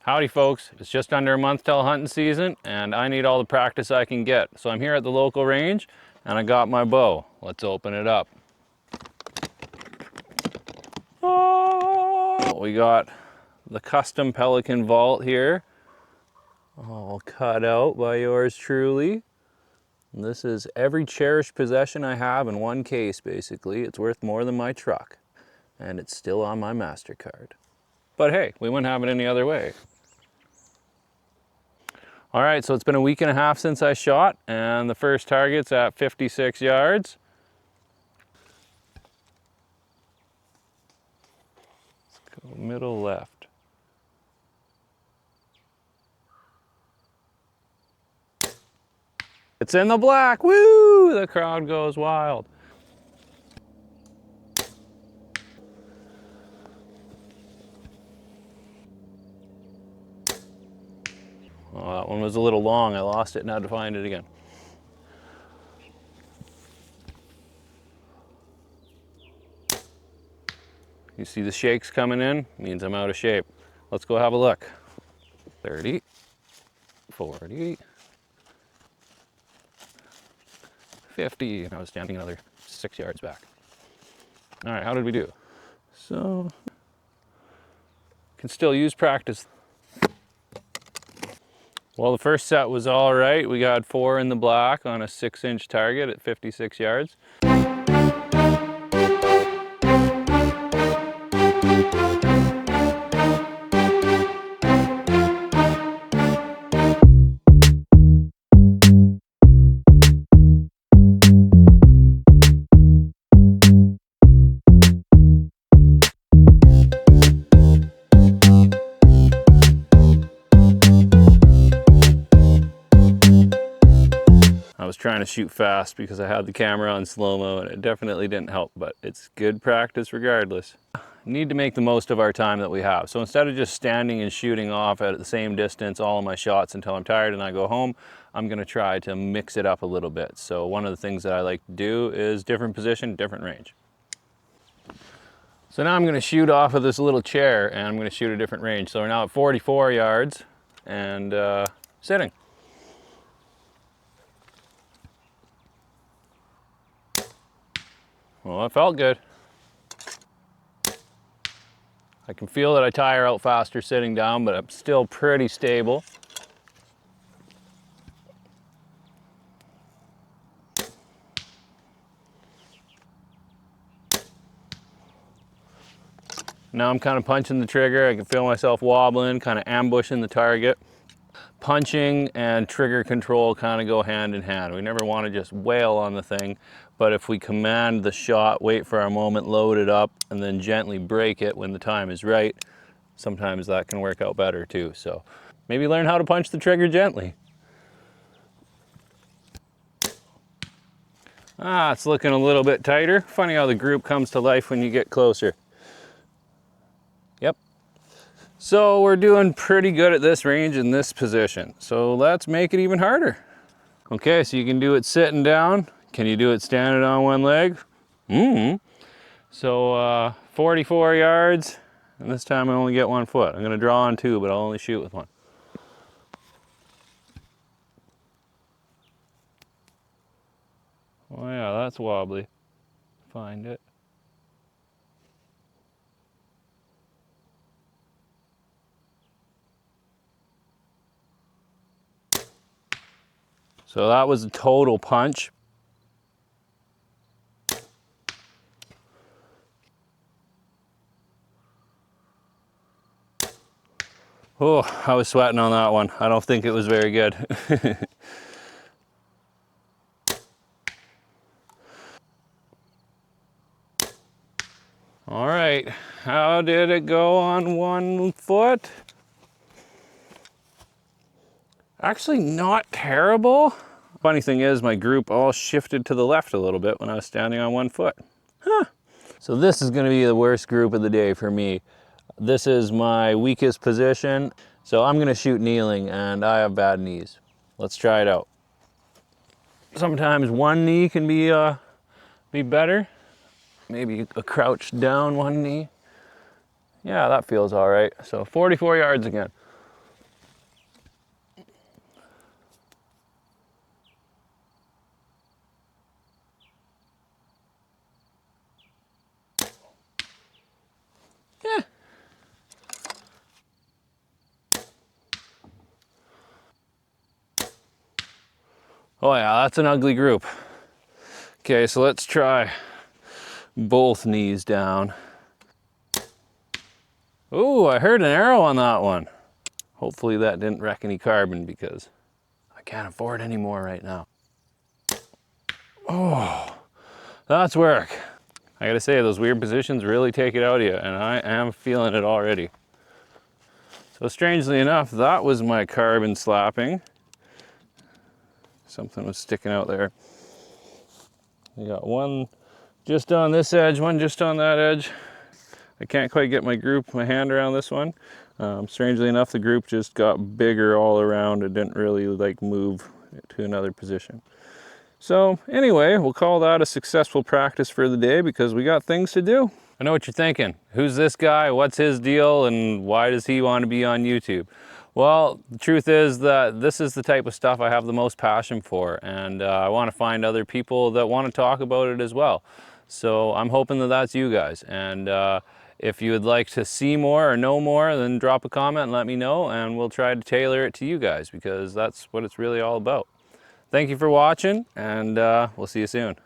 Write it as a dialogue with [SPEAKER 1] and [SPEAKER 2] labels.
[SPEAKER 1] Howdy folks, it's just under a month till hunting season and I need all the practice I can get. So I'm here at the local range and I got my bow. Let's open it up. Oh, we got the custom Pelican vault here, all cut out by yours truly. And this is every cherished possession I have in one case basically. It's worth more than my truck and it's still on my MasterCard. But hey, we wouldn't have it any other way. All right, so it's been a week and a half since I shot, and the first target's at 56 yards. Let's go middle left. It's in the black, woo! The crowd goes wild. Oh, that one was a little long. I lost it and had to find it again. You see the shakes coming in? Means I'm out of shape. Let's go have a look. 30, 40, 50, and I was standing another 6 yards back. All right, how did we do? So, can still use practice. Well, the first set was all right. We got 4 in the black on a 6-inch target at 56 yards. I was trying to shoot fast because I had the camera on slow-mo and it definitely didn't help, but it's good practice regardless. Need to make the most of our time that we have. So instead of just standing and shooting off at the same distance all of my shots until I'm tired and I go home, I'm gonna try to mix it up a little bit. So one of the things that I like to do is different position, different range. So now I'm gonna shoot off of this little chair and I'm gonna shoot a different range. So we're now at 44 yards and sitting. Well, that felt good. I can feel that I tire out faster sitting down, but I'm still pretty stable. Now I'm kind of punching the trigger. I can feel myself wobbling, kind of ambushing the target. Punching and trigger control kind of go hand in hand. We never want to just wail on the thing, but if we command the shot, wait for our moment, load it up, and then gently break it when the time is right, sometimes that can work out better too. So maybe learn how to punch the trigger gently. Ah, it's looking a little bit tighter. Funny how the group comes to life when you get closer. Yep. So we're doing pretty good at this range in this position. So let's make it even harder. Okay, so you can do it sitting down. Can you do it standing on one leg? So 44 yards, and this time I only get 1 foot. I'm gonna draw on 2, but I'll only shoot with 1. Oh yeah, that's wobbly. Find it. So that was a total punch. Oh, I was sweating on that one. I don't think it was very good. All right, how did it go on 1 foot? Actually not terrible. Funny thing is my group all shifted to the left a little bit when I was standing on 1 foot. Huh. So this is gonna be the worst group of the day for me. This is my weakest position. So I'm gonna shoot kneeling and I have bad knees. Let's try it out. Sometimes one knee can be better. Maybe a crouched down one knee. Yeah, that feels all right. So 44 yards again. Oh yeah, that's an ugly group. Okay, so let's try both knees down. Ooh, I heard an arrow on that one. Hopefully that didn't wreck any carbon because I can't afford any more right now. Oh, that's work. I gotta say, those weird positions really take it out of you, and I am feeling it already. So strangely enough, that was my carbon slapping. Something was sticking out there. You got one just on this edge, one just on that edge. I can't quite get my hand around this one. Strangely enough, the group just got bigger all around. It didn't really like move to another position. So anyway, we'll call that a successful practice for the day because we got things to do. I know what you're thinking. Who's this guy? What's his deal? And why does he want to be on YouTube? Well, the truth is that this is the type of stuff I have the most passion for, and I want to find other people that want to talk about it as well. So I'm hoping that that's you guys. And if you would like to see more or know more, then drop a comment and let me know, and we'll try to tailor it to you guys because that's what it's really all about. Thank you for watching, and we'll see you soon.